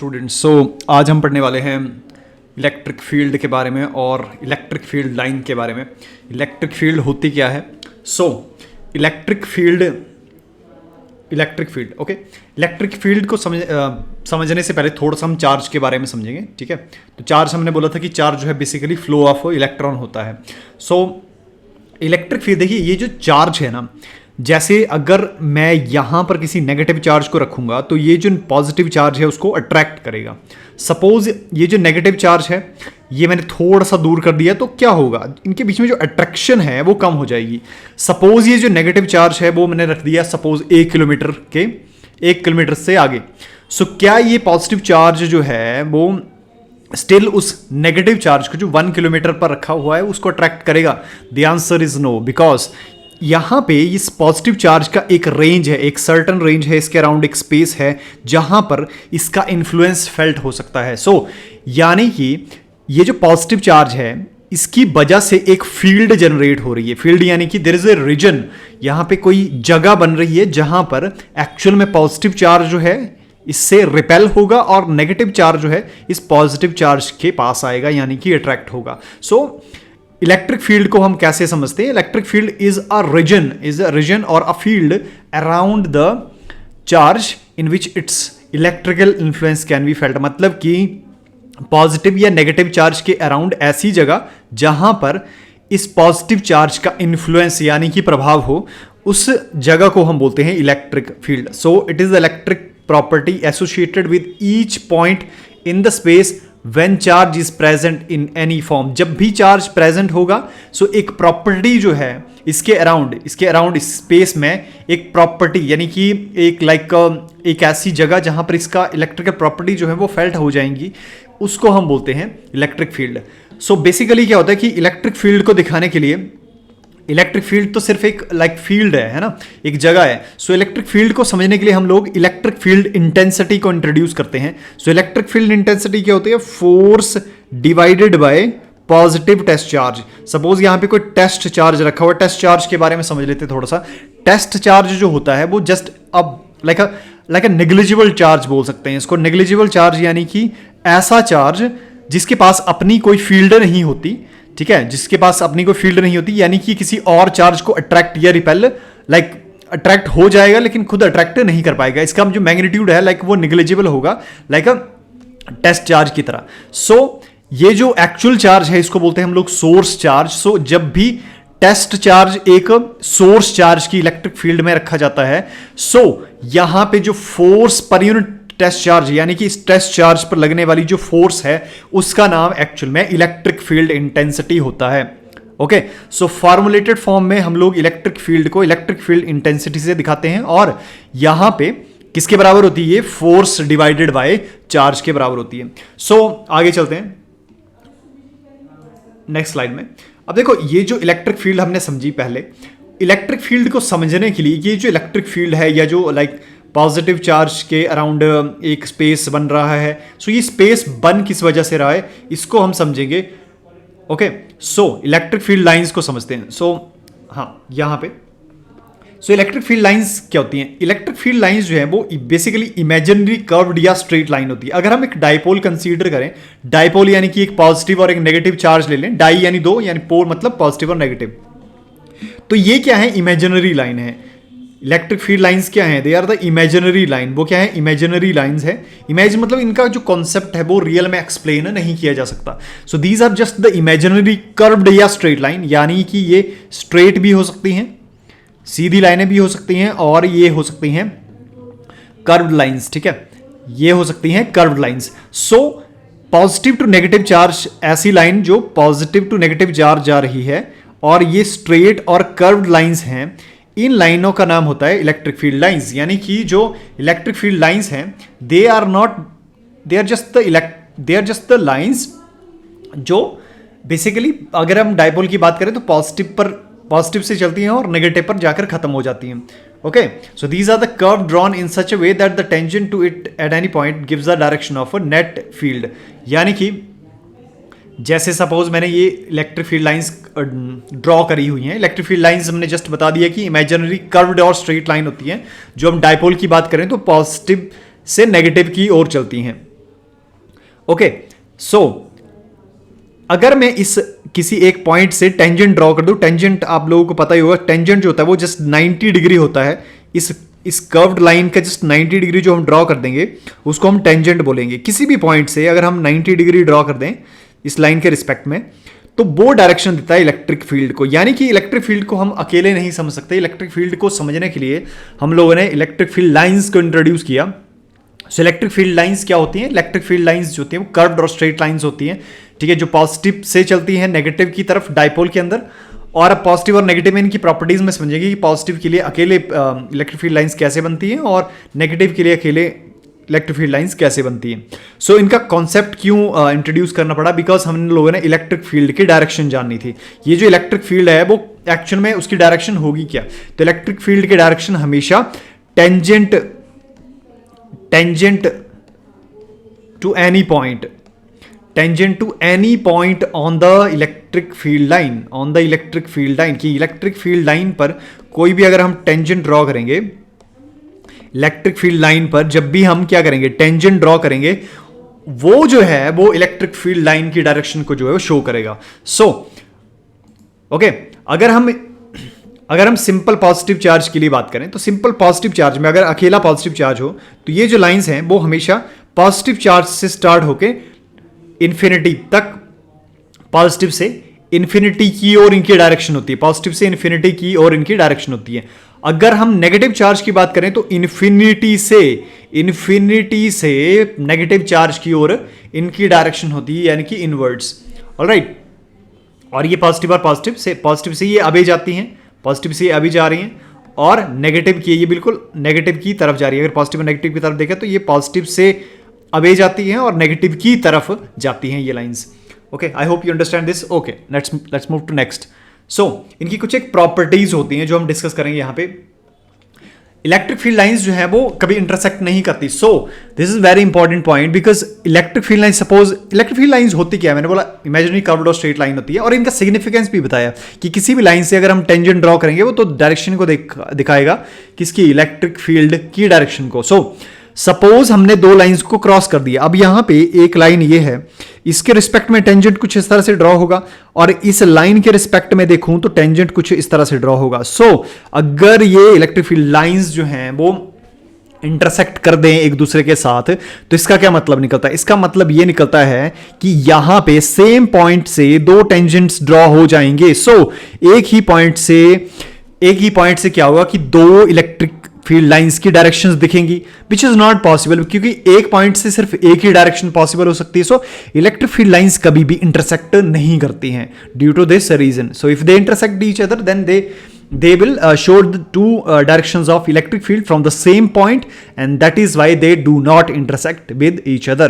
Students आज हम पढ़ने वाले हैं इलेक्ट्रिक फील्ड के बारे में और इलेक्ट्रिक फील्ड लाइन के बारे में। इलेक्ट्रिक फील्ड होती क्या है? Electric field okay. Electric field को समझने से पहले थोड़ा सा हम चार्ज के बारे में समझेंगे, ठीक है। तो चार्ज हमने बोला था कि चार्ज जो है बेसिकली फ्लो ऑफ इलेक्ट्रॉन होता है। इलेक्ट्रिक फील्ड, देखिए ये जो चार्ज है ना, जैसे अगर मैं यहाँ पर किसी नेगेटिव चार्ज को रखूंगा तो ये जो पॉजिटिव चार्ज है उसको अट्रैक्ट करेगा। सपोज ये जो नेगेटिव चार्ज है ये मैंने थोड़ा सा दूर कर दिया तो क्या होगा, इनके बीच में जो अट्रैक्शन है वो कम हो जाएगी। सपोज ये जो नेगेटिव चार्ज है वो मैंने रख दिया सपोज 1 किलोमीटर से आगे। क्या ये पॉजिटिव चार्ज जो है वो स्टिल उस नेगेटिव चार्ज को जो 1 किलोमीटर पर रखा हुआ है उसको अट्रैक्ट करेगा? The answer is no, because यहां पे इस पॉजिटिव चार्ज का एक रेंज है, एक सर्टन रेंज है, इसके अराउंड एक स्पेस है जहां पर इसका इन्फ्लुएंस फेल्ट हो सकता है। यानी कि ये जो पॉजिटिव चार्ज है इसकी वजह से एक फील्ड जनरेट हो रही है। फील्ड यानी कि देयर इज ए रीजन, यहां पे कोई जगह बन रही है जहां पर एक्चुअल में पॉजिटिव चार्ज जो है इससे रिपेल होगा और नेगेटिव चार्ज जो है इस पॉजिटिव चार्ज के पास आएगा, यानी कि अट्रैक्ट होगा। इलेक्ट्रिक फील्ड को हम कैसे समझते हैं? Electric field is a region or a field around the charge in which its electrical influence can be felt. मतलब कि पॉजिटिव या नेगेटिव चार्ज के अराउंड ऐसी जगह जहां पर इस पॉजिटिव चार्ज का इन्फ्लुएंस यानी कि प्रभाव हो, उस जगह को हम बोलते हैं electric field. It is the electric property associated with each point in the space when charge is present in any form। जब भी चार्ज प्रेजेंट होगा एक प्रॉपर्टी जो है इसके अराउंड स्पेस में एक प्रॉपर्टी यानी कि एक ऐसी जगह जहां पर इसका इलेक्ट्रिकल प्रॉपर्टी जो है वो फेल्ट हो जाएंगी, उसको हम बोलते हैं इलेक्ट्रिक फील्ड। बेसिकली क्या होता है कि इलेक्ट्रिक फील्ड को दिखाने के लिए, इलेक्ट्रिक फील्ड तो सिर्फ एक फील्ड है ना, एक जगह है। इलेक्ट्रिक फील्ड को समझने के लिए हम लोग इलेक्ट्रिक फील्ड इंटेंसिटी को इंट्रोड्यूस करते हैं। इलेक्ट्रिक फील्ड इंटेंसिटी क्या होती है? Force divided by positive test charge. Suppose यहां पे कोई टेस्ट चार्ज रखा हुआ है, टेस्ट चार्ज के बारे में समझ लेते हैं थोड़ा सा। टेस्ट चार्ज जो होता है वो जस्ट लाइक अ नेग्लिजिबल चार्ज बोल सकते हैं इसको। नेग्लिजिबल चार्ज यानी कि ऐसा चार्ज जिसके पास अपनी कोई फील्ड नहीं होती, ठीक है, जिसके पास अपनी कोई फील्ड नहीं होती, यानी कि किसी और चार्ज को अट्रैक्ट या रिपेल अट्रैक्ट हो जाएगा लेकिन खुद अट्रैक्ट नहीं कर पाएगा। इसका जो मैग्नीट्यूड है वो निग्लिजिबल होगा, लाइक अ टेस्ट चार्ज की तरह। ये जो एक्चुअल चार्ज है इसको बोलते हैं हम लोग सोर्स चार्ज। जब भी टेस्ट चार्ज एक सोर्स चार्ज की इलेक्ट्रिक फील्ड में रखा जाता है, यहां पे जो force per unit test charge यानी कि इस टेस्ट चार्ज पर लगने वाली जो फोर्स है उसका नाम एक्चुअल में इलेक्ट्रिक फील्ड इंटेंसिटी होता है। ओके, फॉर्मुलेटेड फॉर्म में हम लोग इलेक्ट्रिक फील्ड को इलेक्ट्रिक फील्ड इंटेंसिटी से दिखाते हैं और यहां पे किसके बराबर होती है? फोर्स डिवाइडेड बाय चार्ज के बराबर होती है। आगे चलते हैं नेक्स्ट स्लाइड में। अब देखो ये जो इलेक्ट्रिक फील्ड हमने समझी, पहले इलेक्ट्रिक फील्ड को समझने के लिए ये जो इलेक्ट्रिक फील्ड है या जो पॉजिटिव चार्ज के अराउंड एक स्पेस बन रहा है, ये स्पेस बन किस वजह से रहा है इसको हम समझेंगे। ओके, इलेक्ट्रिक फील्ड लाइंस को समझते हैं। यहां पे इलेक्ट्रिक फील्ड लाइंस क्या होती हैं? इलेक्ट्रिक फील्ड लाइंस जो है वो बेसिकली इमेजिनरी कर्व्ड या स्ट्रेट लाइन होती है। अगर हम एक डाइपोल कंसीडर करें, डाइपोल यानी कि एक पॉजिटिव और एक नेगेटिव चार्ज ले लें, डाई यानी दो, यानी पोल मतलब पॉजिटिव और नेगेटिव, तो ये क्या है? इमेजिनरी लाइन है। इलेक्ट्रिक फील्ड लाइंस क्या है? They are the imaginary line. वो क्या है? इमेजिनरी लाइंस है। इमेज मतलब इनका जो कॉन्सेप्ट है वो रियल में एक्सप्लेन नहीं किया जा सकता। These are just the imaginary curved या स्ट्रेट लाइन, यानी कि ये स्ट्रेट भी हो सकती हैं, सीधी लाइनें भी हो सकती हैं, और ये हो सकती हैं कर्व्ड लाइंस, ठीक है, ये हो सकती हैं curved lines. Positive to negative charge, ऐसी लाइन जो पॉजिटिव टू नेगेटिव चार्ज जा रही है और ये स्ट्रेट और कर्व्ड लाइंस हैं, इन लाइनों का नाम होता है इलेक्ट्रिक फील्ड लाइंस। यानी कि जो इलेक्ट्रिक फील्ड लाइंस हैं they are just the lines जो बेसिकली, अगर हम डाइपोल की बात करें तो पॉजिटिव से चलती हैं और नेगेटिव पर जाकर खत्म हो जाती हैं। Okay, these are the curve drawn in such a way that the tangent to it at any point gives the direction of a net field. यानी कि जैसे सपोज मैंने ये इलेक्ट्रिक फील्ड लाइंस ड्रॉ करी हुई हैं। इलेक्ट्रिक फील्ड लाइंस हमने just बता दिया कि इमेजिनरी कर्व्ड और स्ट्रेट लाइन होती हैं। जो हम डाइपोल की बात करें तो पॉजिटिव से नेगेटिव की ओर चलती हैं। ओके, सो अगर मैं इस किसी एक पॉइंट से टेंजेंट ड्रॉ कर दूं, टेंजेंट आप लोगों को पता ही होगा, टेंजेंट जो होता है वो जस्ट 90 डिग्री होता है। इस कर्व्ड लाइन का जस्ट 90 डिग्री जो हम ड्रॉ कर देंगे उसको हम टेंजेंट बोलेंगे। किसी भी पॉइंट से अगर हम 90 डिग्री ड्रॉ कर दें इस लाइन के रिस्पेक्ट में, तो वो डायरेक्शन देता है इलेक्ट्रिक फील्ड को। यानी कि इलेक्ट्रिक फील्ड को हम अकेले नहीं समझ सकते। इलेक्ट्रिक फील्ड को समझने के लिए हम लोगों ने इलेक्ट्रिक फील्ड लाइंस को इंट्रोड्यूस किया। सो इलेक्ट्रिक फील्ड लाइंस क्या होती हैं? इलेक्ट्रिक फील्ड लाइंस जो होती हैं वो कर्व्ड और स्ट्रेट लाइंस होती हैं, ठीक है, जो पॉजिटिव से चलती हैं नेगेटिव की तरफ डायपोल के अंदर। और अब पॉजिटिव और नेगेटिव में इनकी प्रॉपर्टीज में समझेंगे कि पॉजिटिव के लिए अकेले इलेक्ट्रिक फील्ड लाइंस कैसे बनती हैं और नेगेटिव के लिए अकेले इलेक्ट्रिक फील्ड लाइंस कैसे बनती हैं। सो इनका कॉन्सेप्ट क्यों इंट्रोड्यूस करना पड़ा? बिकॉज हम लोगों ने इलेक्ट्रिक फील्ड की डायरेक्शन जाननी थी। ये जो इलेक्ट्रिक फील्ड है वो एक्चुअल में उसकी डायरेक्शन होगी क्या? तो इलेक्ट्रिक फील्ड की डायरेक्शन हमेशा tangent to any point, tangent to any point on the electric field line, on the electric field line, कि इलेक्ट्रिक फील्ड लाइन पर कोई भी अगर हम टेंजेंट ड्रॉ करेंगे, इलेक्ट्रिक फील्ड लाइन पर जब भी हम क्या करेंगे टेंजेंट ड्रॉ करेंगे, वो जो है वो इलेक्ट्रिक फील्ड लाइन की डायरेक्शन को जो है वो शो करेगा। सो ओके, अगर हम सिंपल पॉजिटिव चार्ज के लिए बात करें तो सिंपल पॉजिटिव चार्ज में अगर अकेला पॉजिटिव चार्ज हो तो ये जो लाइंस हैं वो हमेशा पॉजिटिव चार्ज से स्टार्ट होके इन्फिनिटी तक, पॉजिटिव से इन्फिनिटी की ओर इनकी डायरेक्शन होती है, पॉजिटिव से इन्फिनिटी की ओर इनकी डायरेक्शन होती है। अगर हम नेगेटिव चार्ज की बात करें तो इन्फिनिटी से नेगेटिव चार्ज की ओर इनकी डायरेक्शन होती है, यानी कि इनवर्ड्स। ऑलराइट, और ये पॉजिटिव से ये अबे जाती हैं, पॉजिटिव से ये अभी जा रही हैं, और नेगेटिव की ये बिल्कुल नेगेटिव की तरफ जा रही है। अगर पॉजिटिव और नेगेटिव की तरफ देखें तो ये पॉजिटिव से अबे जाती हैं और नेगेटिव की तरफ जाती हैं ये lines. Okay, I hope you understand this. Okay, let's move to next. So इनकी कुछ एक प्रॉपर्टीज होती हैं जो हम डिस्कस करेंगे यहाँ पे। इलेक्ट्रिक फील्ड लाइंस जो है वो कभी इंटरसेक्ट नहीं करती। So this is very important point, because electric field line, suppose electric field lines होती क्या है? मैंने बोला इमेजिनरी कर्व्ड और स्ट्रेट लाइन होती है, और इनका सिग्निफिकेंस भी बताया कि किसी भी लाइन से अगर हम टेंजेंट ड्रॉ करेंगे वो तो डायरेक्शन को दिखाएगा, किसकी? इलेक्ट्रिक फील्ड की डायरेक्शन को। सो सपोज हमने दो लाइंस को क्रॉस कर दिया। अब यहां पे एक लाइन ये है, इसके रिस्पेक्ट में टेंजेंट कुछ इस तरह से ड्रॉ होगा, और इस लाइन के रिस्पेक्ट में देखूं तो टेंजेंट कुछ इस तरह से ड्रॉ होगा। सो अगर ये इलेक्ट्रिक फील्ड लाइंस जो हैं वो इंटरसेक्ट कर दें एक दूसरे के साथ, तो इसका क्या मतलब निकलता है? इसका मतलब ये निकलता है कि यहां पे सेम पॉइंट से दो टेंजेंट्स ड्रॉ हो जाएंगे। सो एक ही पॉइंट से क्या होगा कि दो इलेक्ट्रिक फील्ड लाइंस की डायरेक्शंस दिखेंगी, विच इज नॉट पॉसिबल, क्योंकि एक पॉइंट से सिर्फ एक ही डायरेक्शन पॉसिबल हो सकती है। सो इलेक्ट्रिक फील्ड लाइंस कभी भी इंटरसेक्ट नहीं करती हैं due to this reason. So if they intersect each other then they will show the two directions of electric field from the same point, and that is why they do not intersect with each other.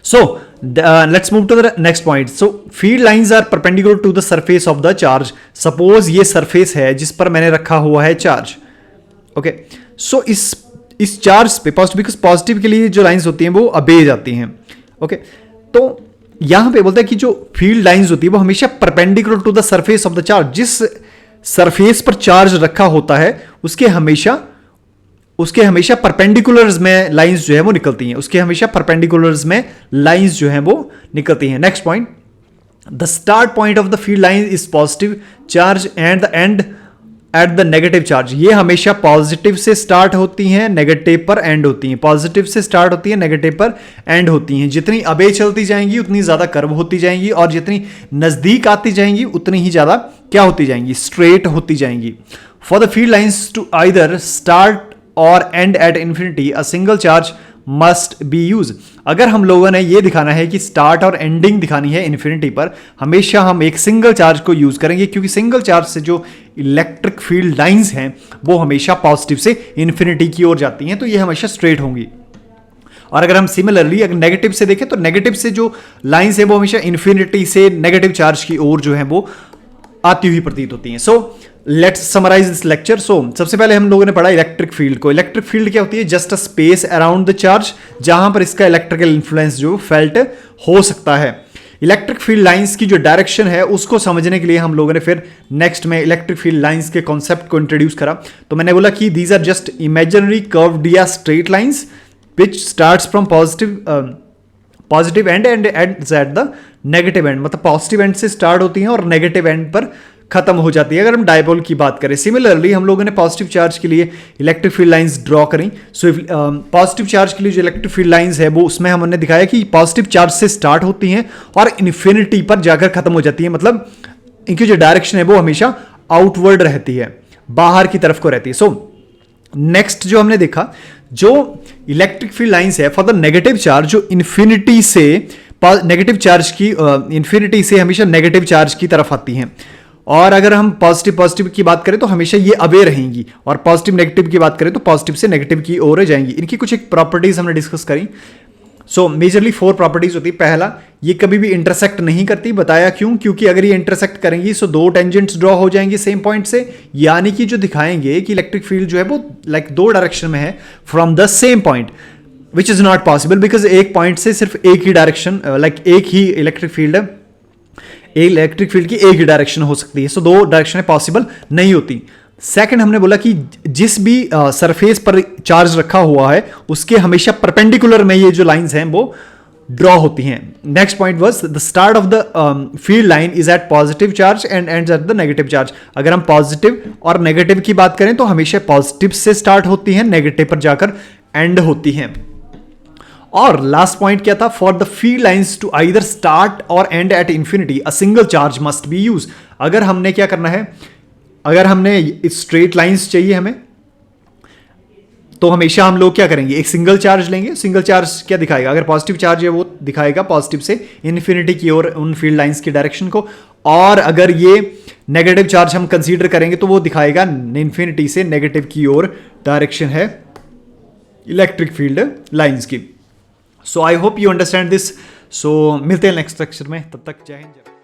So let's move to the next point. So field lines are perpendicular to the surface of the charge. Suppose ये surface है जिस पर मैंने रखा हुआ है charge. Okay, सो इस charge पे पॉजिटिव के लिए जो लाइंस होती हैं वो अबे जाती हैं। ओके, तो यहां पे बोलता है कि जो फील्ड लाइंस होती है वो हमेशा perpendicular to the surface of the charge, जिस सरफेस पर चार्ज रखा होता है उसके हमेशा परपेंडिकुलर्स में लाइंस जो है वो निकलती हैं, next point, the start point of the field line is positive charge and the end eight the negative charge. ये हमेशा पॉजिटिव से स्टार्ट होती हैं, नेगेटिव पर एंड होती हैं, पॉजिटिव से स्टार्ट होती है, नेगेटिव पर एंड होती हैं। जितनी अबे चलती जाएंगी उतनी ज्यादा कर्व होती जाएंगी, और जितनी नजदीक आती जाएंगी उतनी ही ज्यादा क्या होती जाएंगी? स्ट्रेट होती जाएंगी। For the field lines to either start or end at infinity a single charge must be use. अगर हम लोगों ने ये दिखाना है कि स्टार्ट और एंडिंग दिखानी है इन्फिनिटी पर, हमेशा हम एक सिंगल चार्ज को यूज करेंगे, क्योंकि सिंगल चार्ज से जो इलेक्ट्रिक फील्ड लाइंस हैं वो हमेशा पॉजिटिव से इन्फिनिटी की ओर जाती हैं, तो ये हमेशा स्ट्रेट होंगी। और अगर हम सिमिलरली अगर नेगेटिव से देखें तो नेगेटिव से जो लाइंस है वो हमेशा इन्फिनिटी से नेगेटिव चार्ज की ओर जो है वो आती हुई प्रतीत होती हैं। So let's summarise this lecture. So सबसे पहले हम लोगों ने पढ़ा इलेक्ट्रिक फील्ड को। इलेक्ट्रिक फील्ड क्या होती है? Just a space around the charge जहां पर इसका इलेक्ट्रिकल इन्फ्लुएंस जो फेल्ट हो सकता है। इलेक्ट्रिक फील्ड लाइंस की जो डायरेक्शन है उसको समझने के लिए हम लोगों ने फिर नेक्स्ट में इलेक्ट्रिक फील्ड लाइंस के कॉन्सेप्ट को इंट्रोड्यूस करा। तो मैंने बोला कि these are just imaginary curved या straight lines which starts from positive end ends at the negative end, मतलब पॉजिटिव एंड से स्टार्ट होती हैं और नेगेटिव एंड पर खत्म हो जाती है अगर हम डायपोल की बात करें। सिमिलरली हम लोगों ने पॉजिटिव चार्ज के लिए इलेक्ट्रिक फील्ड लाइंस ड्रॉ करी। सो पॉजिटिव चार्ज के लिए जो इलेक्ट्रिक फील्ड लाइंस है वो उसमें हमने दिखाया कि पॉजिटिव चार्ज से स्टार्ट होती हैं और इन्फिनिटी पर जाकर खत्म हो जाती है, मतलब इनकी जो डायरेक्शन है वो हमेशा आउटवर्ड रहती है, बाहर की तरफ को रहती है। सो नेक्स्ट जो हमने देखा, जो इलेक्ट्रिक फील्ड लाइंस है फॉर द नेगेटिव चार्ज, जो इन्फिनिटी से नेगेटिव चार्ज की इन्फिनिटी से हमेशा नेगेटिव चार्ज की तरफ आती हैं, और अगर हम पॉजिटिव की बात करें तो हमेशा ये अवे रहेंगी, और पॉजिटिव नेगेटिव की बात करें तो पॉजिटिव से नेगेटिव की ओर जाएंगी। इनकी कुछ एक प्रॉपर्टीज हमने डिस्कस करी। सो मेजरली 4 प्रॉपर्टीज होती है। पहला, ये कभी भी इंटरसेक्ट नहीं करती। बताया क्यों? क्योंकि अगर ये इंटरसेक्ट करेंगी सो 2 टेंजेंट्स ड्रॉ हो जाएंगे सेम पॉइंट से, यानी कि जो दिखाएंगे कि इलेक्ट्रिक फील्ड जो है वो लाइक 2 डायरेक्शन में है from the same point, which is not possible because एक पॉइंट से सिर्फ एक ही डायरेक्शन लाइक एक ही इलेक्ट्रिक फील्ड है, इलेक्ट्रिक फील्ड की एक ही डायरेक्शन हो सकती है। सो 2 डायरेक्शन पॉसिबल नहीं होती। सेकंड, हमने बोला कि जिस भी सरफेस पर चार्ज रखा हुआ है उसके हमेशा परपेंडिकुलर में ये जो लाइंस हैं वो ड्रॉ होती हैं। Next point was the start of the field line is at positive charge and ends at the negative charge. अगर हम पॉजिटिव और नेगेटिव की बात करें तो हमेशा पॉजिटिव से स्टार्ट होती हैं, नेगेटिव पर जाकर एंड होती हैं। और लास्ट पॉइंट क्या था? For the field lines to either start or end at infinity a single charge must be use. अगर हमने क्या करना है, अगर हमने स्ट्रेट लाइंस चाहिए हमें, तो हमेशा हम लोग क्या करेंगे, एक सिंगल चार्ज लेंगे। सिंगल चार्ज क्या दिखाएगा? अगर पॉजिटिव चार्ज है वो दिखाएगा पॉजिटिव से इन्फिनिटी की ओर उन फील्ड लाइंस की डायरेक्शन को, और अगर ये नेगेटिव चार्ज हम कंसीडर करेंगे तो वो दिखाएगा इन्फिनिटी से नेगेटिव की ओर डायरेक्शन है इलेक्ट्रिक फील्ड लाइंस की। So I hope you understand this. So मिलते हैं नेक्स्ट लेक्चर में, तब तक जय हिंद।